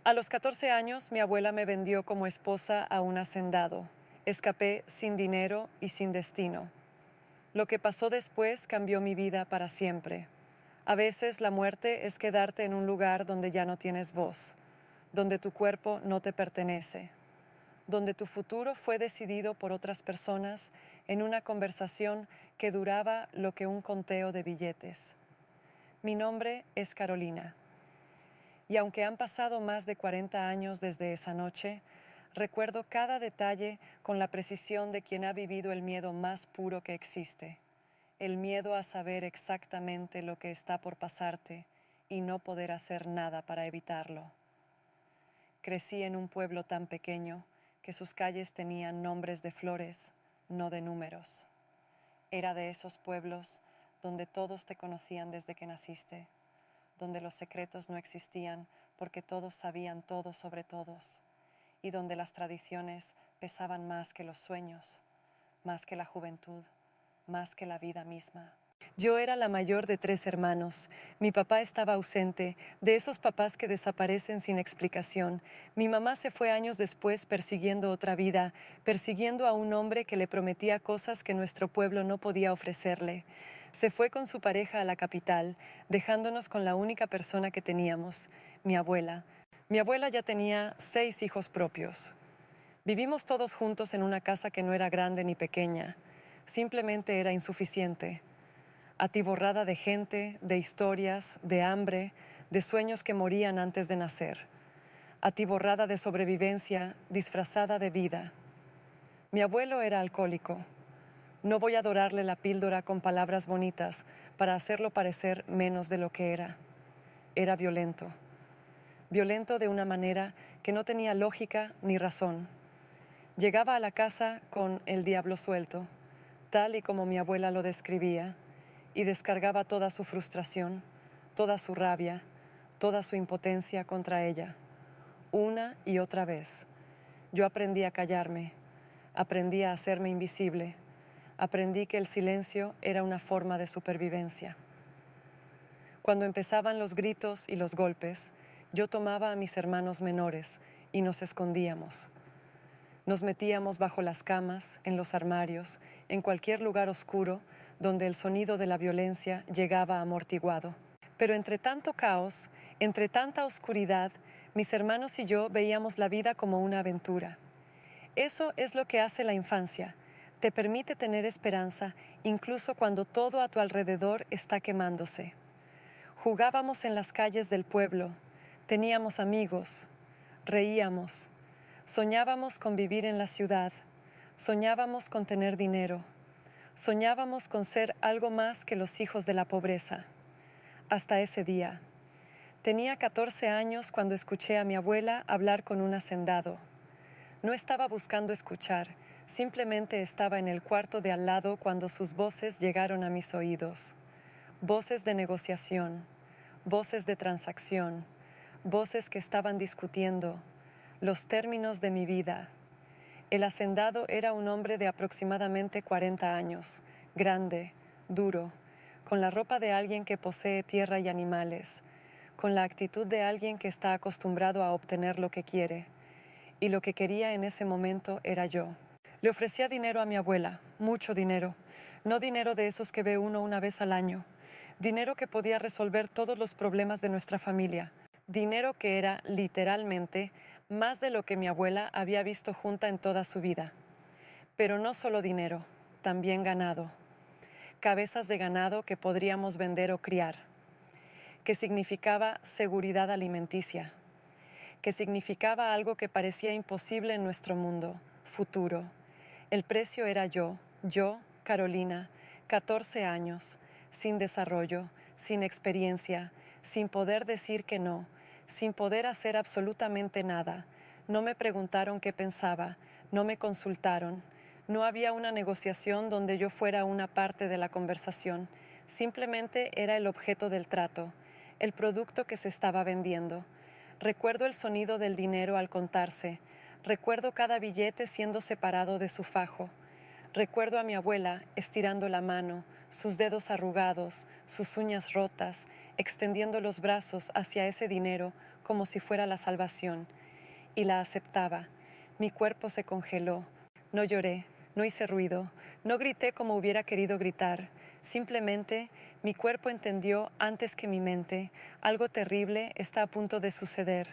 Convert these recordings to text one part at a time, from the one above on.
A los 14 años, mi abuela me vendió como esposa a un hacendado. Escapé sin dinero y sin destino. Lo que pasó después cambió mi vida para siempre. A veces la muerte es quedarte en un lugar donde ya no tienes voz, donde tu cuerpo no te pertenece, donde tu futuro fue decidido por otras personas en una conversación que duraba lo que un conteo de billetes. Mi nombre es Carolina. Y aunque han pasado más de 40 años desde esa noche, recuerdo cada detalle con la precisión de quien ha vivido el miedo más puro que existe. El miedo a saber exactamente lo que está por pasarte y no poder hacer nada para evitarlo. Crecí en un pueblo tan pequeño que sus calles tenían nombres de flores, no de números. Era de esos pueblos donde todos te conocían desde que naciste, donde los secretos no existían porque todos sabían todo sobre todos, y donde las tradiciones pesaban más que los sueños, más que la juventud, más que la vida misma. Yo era la mayor de 3 hermanos. Mi papá estaba ausente, de esos papás que desaparecen sin explicación. Mi mamá se fue años después persiguiendo otra vida, persiguiendo a un hombre que le prometía cosas que nuestro pueblo no podía ofrecerle. Se fue con su pareja a la capital, dejándonos con la única persona que teníamos, mi abuela. Mi abuela ya tenía 6 hijos propios. Vivimos todos juntos en una casa que no era grande ni pequeña, simplemente era insuficiente, atiborrada de gente, de historias, de hambre, de sueños que morían antes de nacer, atiborrada de sobrevivencia, disfrazada de vida. Mi abuelo era alcohólico. No voy a dorarle la píldora con palabras bonitas para hacerlo parecer menos de lo que era. Era violento. Violento de una manera que no tenía lógica ni razón. Llegaba a la casa con el diablo suelto, tal y como mi abuela lo describía, y descargaba toda su frustración, toda su rabia, toda su impotencia contra ella, una y otra vez. Yo aprendí a callarme, aprendí a hacerme invisible, aprendí que el silencio era una forma de supervivencia. Cuando empezaban los gritos y los golpes, yo tomaba a mis hermanos menores y nos escondíamos. Nos metíamos bajo las camas, en los armarios, en cualquier lugar oscuro donde el sonido de la violencia llegaba amortiguado. Pero entre tanto caos, entre tanta oscuridad, mis hermanos y yo veíamos la vida como una aventura. Eso es lo que hace la infancia. Te permite tener esperanza incluso cuando todo a tu alrededor está quemándose. Jugábamos en las calles del pueblo, teníamos amigos, reíamos. Soñábamos con vivir en la ciudad, soñábamos con tener dinero, soñábamos con ser algo más que los hijos de la pobreza. Hasta ese día. Tenía 14 años cuando escuché a mi abuela hablar con un hacendado. No estaba buscando escuchar, simplemente estaba en el cuarto de al lado cuando sus voces llegaron a mis oídos. Voces de negociación, voces de transacción, voces que estaban discutiendo los términos de mi vida. El hacendado era un hombre de aproximadamente 40 años, grande, duro, con la ropa de alguien que posee tierra y animales, con la actitud de alguien que está acostumbrado a obtener lo que quiere. Y lo que quería en ese momento era yo. Le ofrecía dinero a mi abuela, mucho dinero, no dinero de esos que ve uno una vez al año, dinero que podía resolver todos los problemas de nuestra familia, dinero que era literalmente más de lo que mi abuela había visto junta en toda su vida. Pero no solo dinero, también ganado. Cabezas de ganado que podríamos vender o criar. Que significaba seguridad alimenticia. Que significaba algo que parecía imposible en nuestro mundo, futuro. El precio era yo, Carolina, 14 años, sin desarrollo, sin experiencia, sin poder decir que no, sin poder hacer absolutamente nada. No me preguntaron qué pensaba, no me consultaron. No había una negociación donde yo fuera una parte de la conversación. Simplemente era el objeto del trato, el producto que se estaba vendiendo. Recuerdo el sonido del dinero al contarse. Recuerdo cada billete siendo separado de su fajo. Recuerdo a mi abuela estirando la mano, sus dedos arrugados, sus uñas rotas, extendiendo los brazos hacia ese dinero como si fuera la salvación. Y la aceptaba. Mi cuerpo se congeló. No lloré, no hice ruido, no grité como hubiera querido gritar. Simplemente mi cuerpo entendió antes que mi mente, algo terrible está a punto de suceder.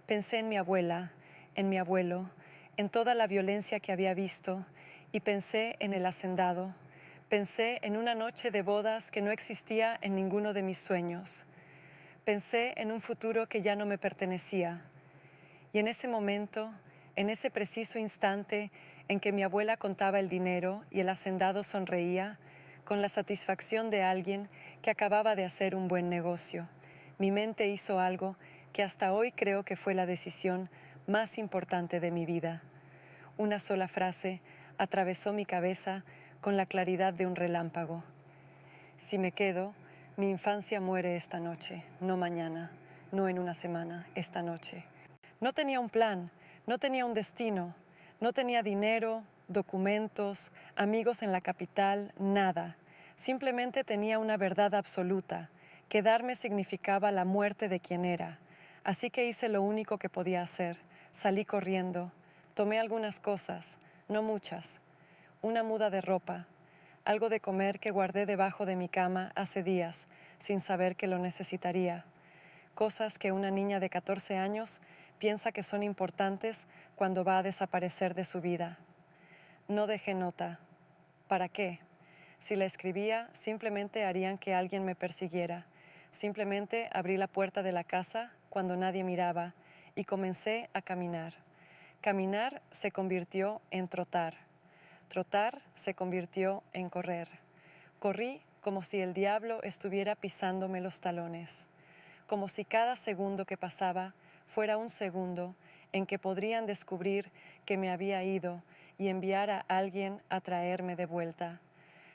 Pensé en mi abuela, en mi abuelo, en toda la violencia que había visto, y pensé en el hacendado. Pensé en una noche de bodas que no existía en ninguno de mis sueños. Pensé en un futuro que ya no me pertenecía. Y en ese momento, en ese preciso instante en que mi abuela contaba el dinero y el hacendado sonreía, con la satisfacción de alguien que acababa de hacer un buen negocio, mi mente hizo algo que hasta hoy creo que fue la decisión más importante de mi vida. Una sola frase atravesó mi cabeza con la claridad de un relámpago. Si me quedo, mi infancia muere esta noche, no mañana, no en una semana, esta noche. No tenía un plan, no tenía un destino, no tenía dinero, documentos, amigos en la capital, nada. Simplemente tenía una verdad absoluta. Quedarme significaba la muerte de quien era. Así que hice lo único que podía hacer. Salí corriendo. Tomé algunas cosas, no muchas. Una muda de ropa, algo de comer que guardé debajo de mi cama hace días, sin saber que lo necesitaría. Cosas que una niña de 14 años piensa que son importantes cuando va a desaparecer de su vida. No dejé nota. ¿Para qué? Si la escribía, simplemente harían que alguien me persiguiera. Simplemente abrí la puerta de la casa cuando nadie miraba y comencé a caminar. Caminar se convirtió en trotar. Trotar se convirtió en correr. Corrí como si el diablo estuviera pisándome los talones, como si cada segundo que pasaba fuera un segundo en que podrían descubrir que me había ido y enviar a alguien a traerme de vuelta.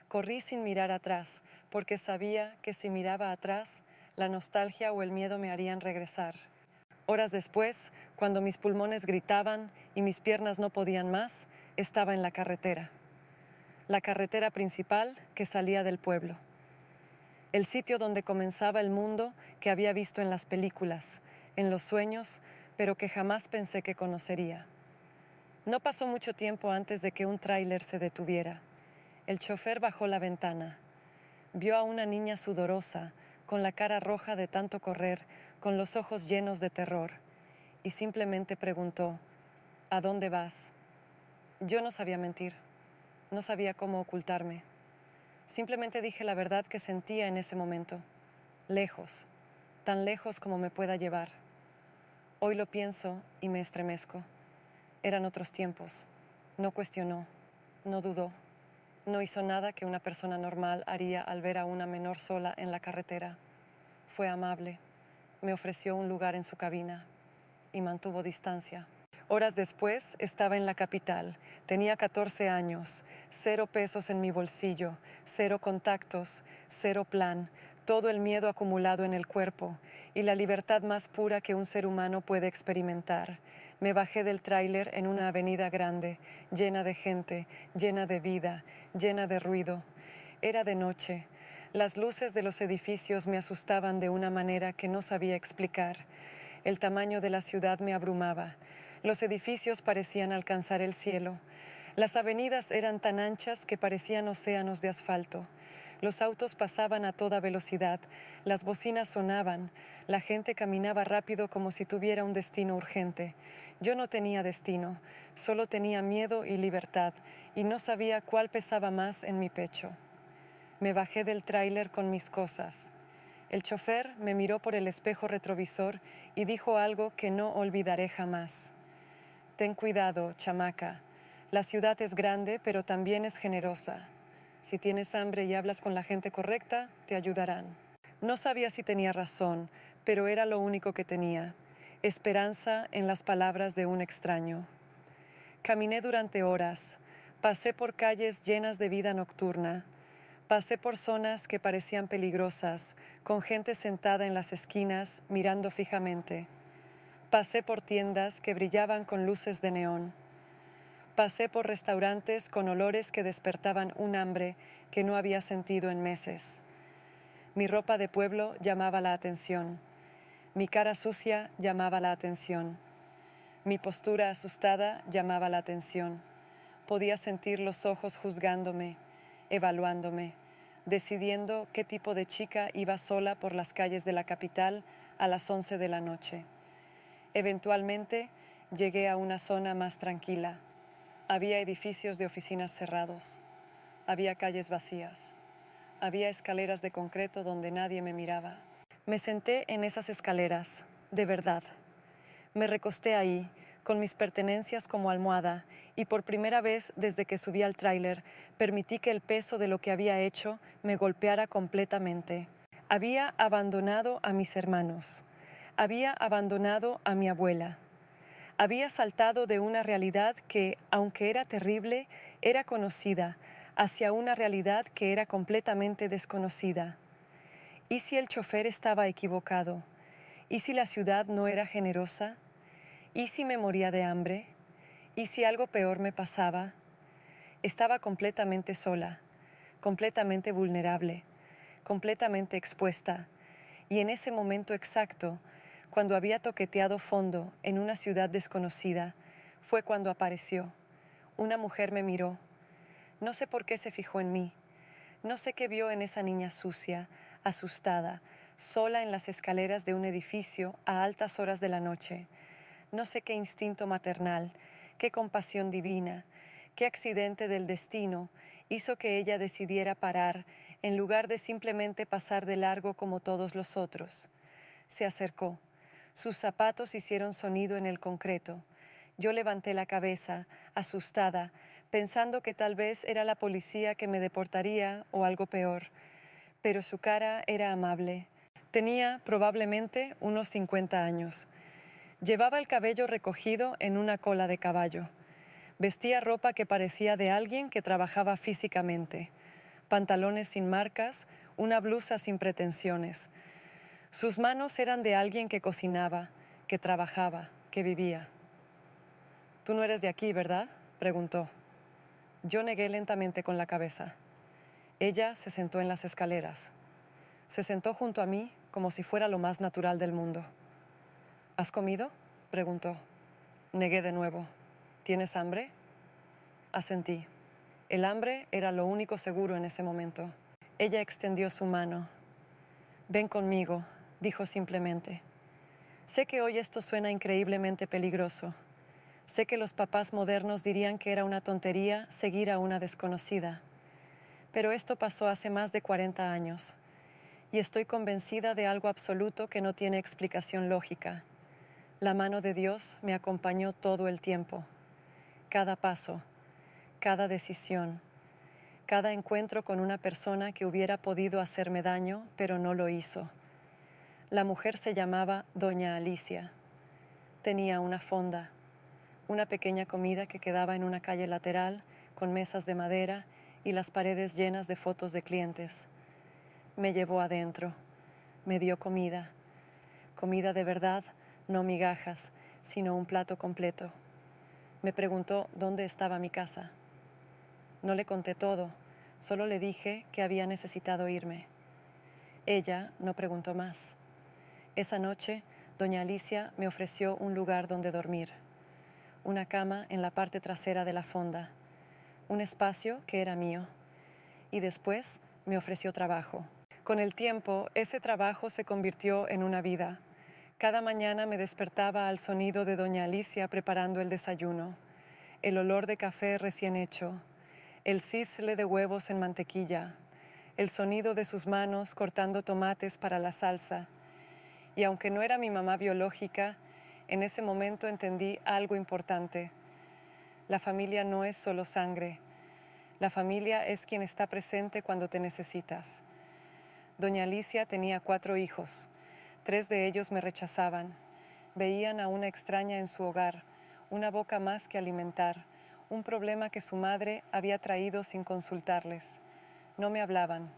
Corrí sin mirar atrás, porque sabía que si miraba atrás, la nostalgia o el miedo me harían regresar. Horas después, cuando mis pulmones gritaban y mis piernas no podían más, estaba en la carretera principal que salía del pueblo. El sitio donde comenzaba el mundo que había visto en las películas, en los sueños, pero que jamás pensé que conocería. No pasó mucho tiempo antes de que un tráiler se detuviera. El chofer bajó la ventana. Vio a una niña sudorosa, con la cara roja de tanto correr, con los ojos llenos de terror, y simplemente preguntó, ¿a dónde vas? Yo no sabía mentir, no sabía cómo ocultarme. Simplemente dije la verdad que sentía en ese momento, lejos, tan lejos como me pueda llevar. Hoy lo pienso y me estremezco. Eran otros tiempos. No cuestionó, no dudó, no hizo nada que una persona normal haría al ver a una menor sola en la carretera. Fue amable, me ofreció un lugar en su cabina y mantuvo distancia. Horas después estaba en la capital, tenía 14 años, 0 pesos en mi bolsillo, 0 contactos, 0 plan, todo el miedo acumulado en el cuerpo y la libertad más pura que un ser humano puede experimentar. Me bajé del tráiler en una avenida grande, llena de gente, llena de vida, llena de ruido. Era de noche. Las luces de los edificios me asustaban de una manera que no sabía explicar. El tamaño de la ciudad me abrumaba. Los edificios parecían alcanzar el cielo. Las avenidas eran tan anchas que parecían océanos de asfalto. Los autos pasaban a toda velocidad, las bocinas sonaban, la gente caminaba rápido como si tuviera un destino urgente. Yo no tenía destino, solo tenía miedo y libertad, y no sabía cuál pesaba más en mi pecho. Me bajé del tráiler con mis cosas. El chofer me miró por el espejo retrovisor y dijo algo que no olvidaré jamás. Ten cuidado, chamaca. La ciudad es grande, pero también es generosa. Si tienes hambre y hablas con la gente correcta, te ayudarán. No sabía si tenía razón, pero era lo único que tenía. Esperanza en las palabras de un extraño. Caminé durante horas. Pasé por calles llenas de vida nocturna. Pasé por zonas que parecían peligrosas, con gente sentada en las esquinas mirando fijamente. Pasé por tiendas que brillaban con luces de neón. Pasé por restaurantes con olores que despertaban un hambre que no había sentido en meses. Mi ropa de pueblo llamaba la atención. Mi cara sucia llamaba la atención. Mi postura asustada llamaba la atención. Podía sentir los ojos juzgándome, evaluándome, decidiendo qué tipo de chica iba sola por las calles de la capital a las 11 de la noche. Eventualmente llegué a una zona más tranquila. Había edificios de oficinas cerrados. Había calles vacías. Había escaleras de concreto donde nadie me miraba. Me senté en esas escaleras, de verdad. Me recosté ahí, con mis pertenencias como almohada, y por primera vez desde que subí al tráiler, permití que el peso de lo que había hecho me golpeara completamente. Había abandonado a mis hermanos. Había abandonado a mi abuela. Había saltado de una realidad que, aunque era terrible, era conocida, hacia una realidad que era completamente desconocida. ¿Y si el chofer estaba equivocado? ¿Y si la ciudad no era generosa? ¿Y si me moría de hambre? ¿Y si algo peor me pasaba? Estaba completamente sola, completamente vulnerable, completamente expuesta, y en ese momento exacto, cuando había toqueteado fondo en una ciudad desconocida, fue cuando apareció. Una mujer me miró. No sé por qué se fijó en mí. No sé qué vio en esa niña sucia, asustada, sola en las escaleras de un edificio a altas horas de la noche. No sé qué instinto maternal, qué compasión divina, qué accidente del destino hizo que ella decidiera parar en lugar de simplemente pasar de largo como todos los otros. Se acercó. Sus zapatos hicieron sonido en el concreto. Yo levanté la cabeza, asustada, pensando que tal vez era la policía que me deportaría o algo peor. Pero su cara era amable. Tenía probablemente unos 50 años. Llevaba el cabello recogido en una cola de caballo. Vestía ropa que parecía de alguien que trabajaba físicamente. Pantalones sin marcas, una blusa sin pretensiones. Sus manos eran de alguien que cocinaba, que trabajaba, que vivía. «Tú no eres de aquí, ¿verdad?», preguntó. Yo negué lentamente con la cabeza. Ella se sentó en las escaleras. Se sentó junto a mí como si fuera lo más natural del mundo. «¿Has comido?», preguntó. Negué de nuevo. «¿Tienes hambre?». Asentí. El hambre era lo único seguro en ese momento. Ella extendió su mano. «Ven conmigo», dijo simplemente. Sé que hoy esto suena increíblemente peligroso. Sé que los papás modernos dirían que era una tontería seguir a una desconocida. Pero esto pasó hace más de 40 años. Y estoy convencida de algo absoluto que no tiene explicación lógica. La mano de Dios me acompañó todo el tiempo. Cada paso, cada decisión, cada encuentro con una persona que hubiera podido hacerme daño, pero no lo hizo. La mujer se llamaba Doña Alicia. Tenía una fonda, una pequeña comida que quedaba en una calle lateral, con mesas de madera y las paredes llenas de fotos de clientes. Me llevó adentro, me dio comida, comida de verdad, no migajas, sino un plato completo. Me preguntó dónde estaba mi casa. No le conté todo, solo le dije que había necesitado irme. Ella no preguntó más. Esa noche, doña Alicia me ofreció un lugar donde dormir, una cama en la parte trasera de la fonda, un espacio que era mío, y después me ofreció trabajo. Con el tiempo, ese trabajo se convirtió en una vida. Cada mañana me despertaba al sonido de doña Alicia preparando el desayuno, el olor de café recién hecho, el cisle de huevos en mantequilla, el sonido de sus manos cortando tomates para la salsa. Y aunque no era mi mamá biológica, en ese momento entendí algo importante. La familia no es solo sangre. La familia es quien está presente cuando te necesitas. Doña Alicia tenía 4 hijos. 3 de ellos me rechazaban. Veían a una extraña en su hogar, una boca más que alimentar, un problema que su madre había traído sin consultarles. No me hablaban,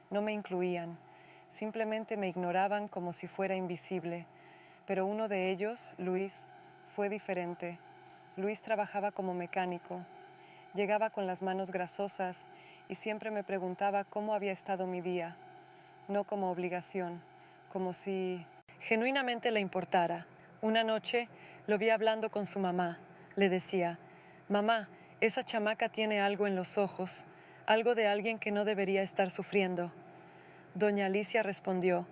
no me incluían, simplemente me ignoraban como si fuera invisible. Pero uno de ellos, Luis, fue diferente. Luis trabajaba como mecánico, Llegaba con las manos grasosas y siempre me preguntaba cómo había estado mi día, no como obligación, como si genuinamente le importara. Una noche lo vi hablando con su mamá. Le decía: «Mamá, esa chamaca tiene algo en los ojos, algo de alguien que no debería estar sufriendo». Doña Alicia respondió: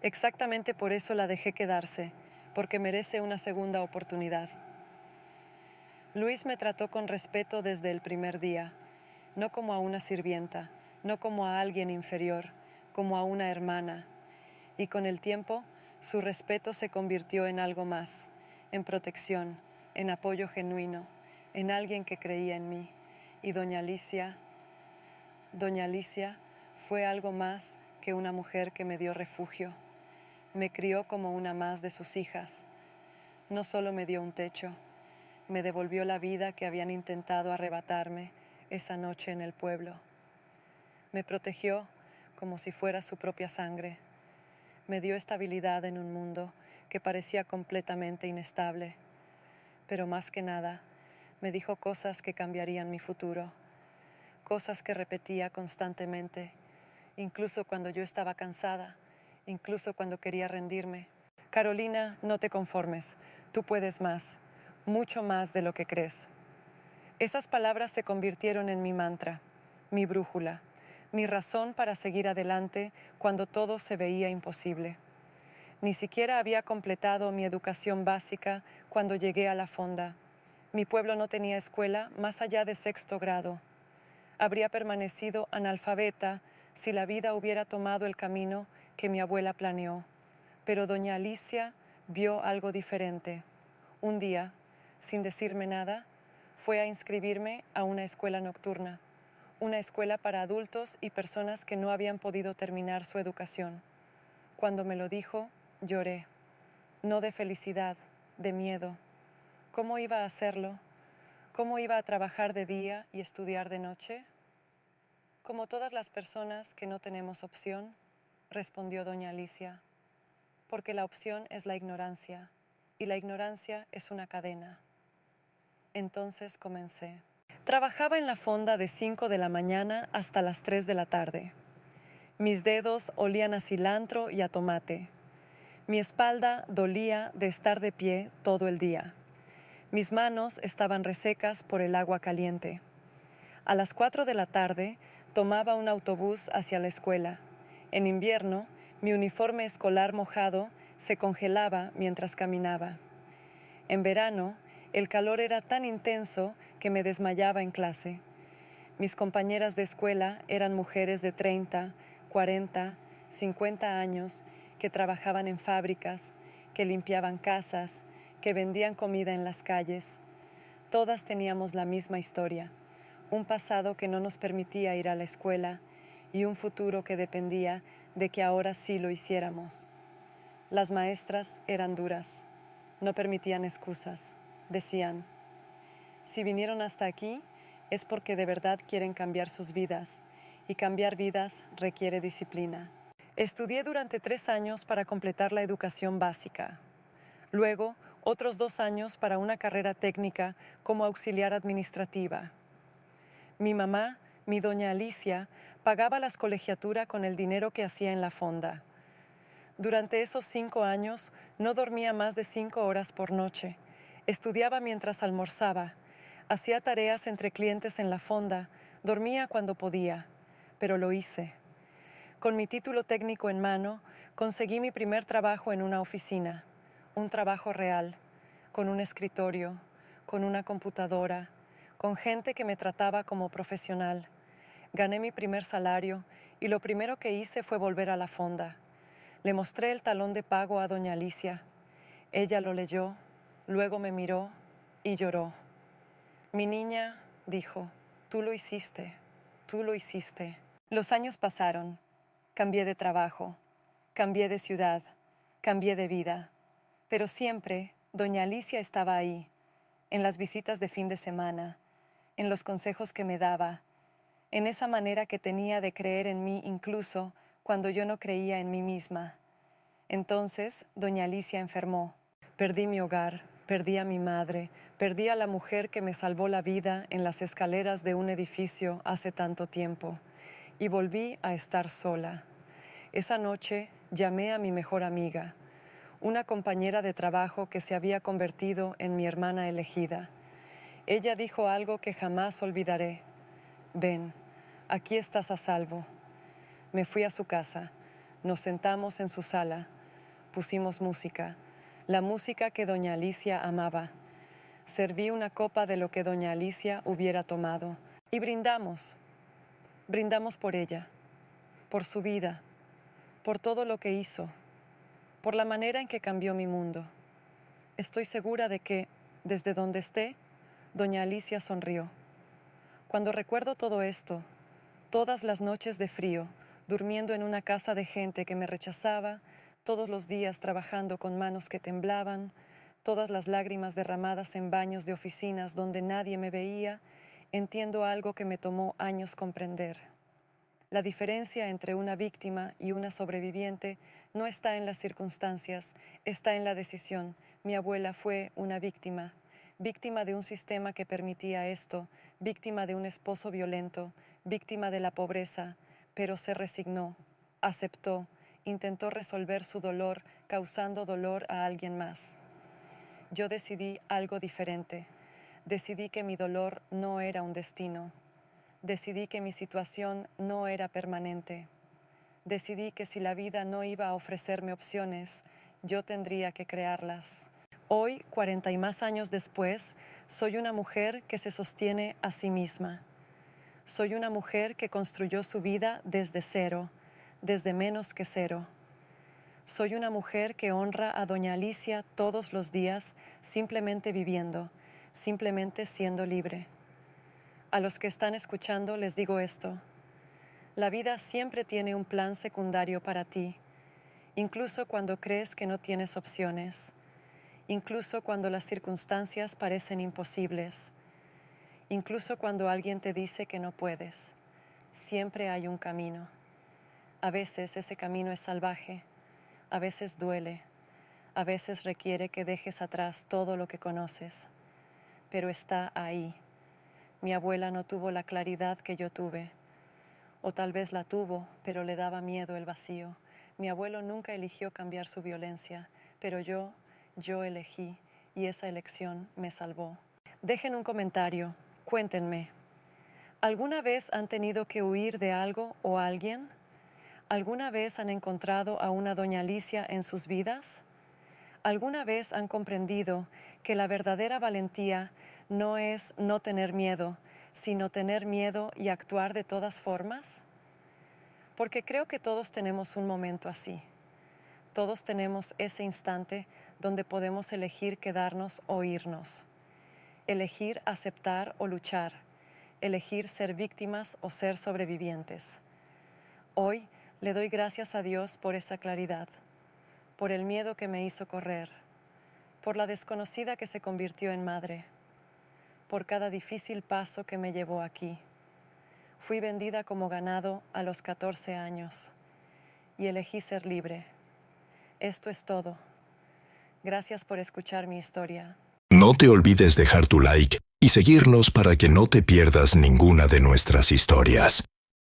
«Exactamente por eso la dejé quedarse, porque merece una segunda oportunidad». Luis me trató con respeto desde el primer día, no como a una sirvienta, no como a alguien inferior, como a una hermana. Y con el tiempo, su respeto se convirtió en algo más, en protección, en apoyo genuino, en alguien que creía en mí. Y Doña Alicia fue algo más que una mujer que me dio refugio. Me crió como una más de sus hijas. No solo me dio un techo, me devolvió la vida que habían intentado arrebatarme esa noche en el pueblo. Me protegió como si fuera su propia sangre. Me dio estabilidad en un mundo que parecía completamente inestable. Pero más que nada, me dijo cosas que cambiarían mi futuro. Cosas que repetía constantemente, incluso cuando yo estaba cansada, incluso cuando quería rendirme. Carolina, no te conformes. Tú puedes más, mucho más de lo que crees. Esas palabras se convirtieron en mi mantra, mi brújula, mi razón para seguir adelante cuando todo se veía imposible. Ni siquiera había completado mi educación básica cuando llegué a la fonda. Mi pueblo no tenía escuela más allá de 6º grado. Habría permanecido analfabeta si la vida hubiera tomado el camino que mi abuela planeó. Pero doña Alicia vio algo diferente. Un día, sin decirme nada, fue a inscribirme a una escuela nocturna, una escuela para adultos y personas que no habían podido terminar su educación. Cuando me lo dijo, lloré, no de felicidad, de miedo. ¿Cómo iba a hacerlo? ¿Cómo iba a trabajar de día y estudiar de noche? Como todas las personas que no tenemos opción, respondió doña Alicia, porque la opción es la ignorancia, y la ignorancia es una cadena. Entonces comencé. Trabajaba en la fonda de 5 de la mañana hasta las 3 de la tarde. Mis dedos olían a cilantro y a tomate. Mi espalda dolía de estar de pie todo el día. Mis manos estaban resecas por el agua caliente. A las 4 de la tarde tomaba un autobús hacia la escuela. En invierno, mi uniforme escolar mojado se congelaba mientras caminaba. En verano, el calor era tan intenso que me desmayaba en clase. Mis compañeras de escuela eran mujeres de 30, 40, 50 años que trabajaban en fábricas, que limpiaban casas, que vendían comida en las calles. Todas teníamos la misma historia, un pasado que no nos permitía ir a la escuela y un futuro que dependía de que ahora sí lo hiciéramos. Las maestras eran duras, no permitían excusas. Decían: si vinieron hasta aquí es porque de verdad quieren cambiar sus vidas, y cambiar vidas requiere disciplina. Estudié durante 3 años para completar la educación básica. Luego, otros 2 años para una carrera técnica como auxiliar administrativa. Mi mamá, mi doña Alicia, pagaba la colegiatura con el dinero que hacía en la fonda. Durante esos 5 años no dormía más de 5 horas por noche. Estudiaba mientras almorzaba. Hacía tareas entre clientes en la fonda. Dormía cuando podía. Pero lo hice. Con mi título técnico en mano, conseguí mi primer trabajo en una oficina. Un trabajo real, con un escritorio, con una computadora, con gente que me trataba como profesional. Gané mi primer salario y lo primero que hice fue volver a la fonda. Le mostré el talón de pago a doña Alicia. Ella lo leyó, luego me miró y lloró. Mi niña, dijo, tú lo hiciste, tú lo hiciste. Los años pasaron. Cambié de trabajo, cambié de ciudad, cambié de vida. Pero siempre doña Alicia estaba ahí, en las visitas de fin de semana, en los consejos que me daba, en esa manera que tenía de creer en mí incluso cuando yo no creía en mí misma. Entonces, doña Alicia enfermó. Perdí mi hogar, Perdí a mi madre, perdí a la mujer que me salvó la vida en las escaleras de un edificio hace tanto tiempo, y volví a estar sola. Esa noche llamé a mi mejor amiga, una compañera de trabajo que se había convertido en mi hermana elegida. Ella dijo algo que jamás olvidaré. Ven, aquí estás a salvo. Me fui a su casa, nos sentamos en su sala, pusimos música, la música que doña Alicia amaba. Serví una copa de lo que doña Alicia hubiera tomado y brindamos. Brindamos por ella, por su vida, por todo lo que hizo, por la manera en que cambió mi mundo. Estoy segura de que, desde donde esté, doña Alicia sonrió. Cuando recuerdo todo esto, todas las noches de frío, durmiendo en una casa de gente que me rechazaba, todos los días trabajando con manos que temblaban, todas las lágrimas derramadas en baños de oficinas donde nadie me veía, entiendo algo que me tomó años comprender. La diferencia entre una víctima y una sobreviviente no está en las circunstancias, está en la decisión. Mi abuela fue una víctima, víctima de un sistema que permitía esto, víctima de un esposo violento, víctima de la pobreza, pero se resignó, aceptó, intentó resolver su dolor causando dolor a alguien más. Yo decidí algo diferente. Decidí que mi dolor no era un destino. Decidí que mi situación no era permanente. Decidí que si la vida no iba a ofrecerme opciones, yo tendría que crearlas. Hoy, 40 y más años después, soy una mujer que se sostiene a sí misma. Soy una mujer que construyó su vida desde cero, desde menos que cero. Soy una mujer que honra a doña Alicia todos los días, simplemente viviendo, simplemente siendo libre. A los que están escuchando les digo esto: la vida siempre tiene un plan secundario para ti, incluso cuando crees que no tienes opciones, incluso cuando las circunstancias parecen imposibles, incluso cuando alguien te dice que no puedes. Siempre hay un camino. A veces ese camino es salvaje, a veces duele, a veces requiere que dejes atrás todo lo que conoces, pero está ahí. Mi abuela no tuvo la claridad que yo tuve, o tal vez la tuvo, pero le daba miedo el vacío. Mi abuelo nunca eligió cambiar su violencia, pero yo elegí, y esa elección me salvó. Dejen un comentario, cuéntenme. ¿Alguna vez han tenido que huir de algo o alguien? ¿Alguna vez han encontrado a una doña Alicia en sus vidas? ¿Alguna vez han comprendido que la verdadera valentía no es no tener miedo, sino tener miedo y actuar de todas formas? Porque creo que todos tenemos un momento así. Todos tenemos ese instante donde podemos elegir quedarnos o irnos. Elegir aceptar o luchar. Elegir ser víctimas o ser sobrevivientes. Hoy le doy gracias a Dios por esa claridad, por el miedo que me hizo correr, por la desconocida que se convirtió en madre, por cada difícil paso que me llevó aquí. Fui vendida como ganado a los 14 años y elegí ser libre. Esto es todo. Gracias por escuchar mi historia. No te olvides dejar tu like y seguirnos para que no te pierdas ninguna de nuestras historias.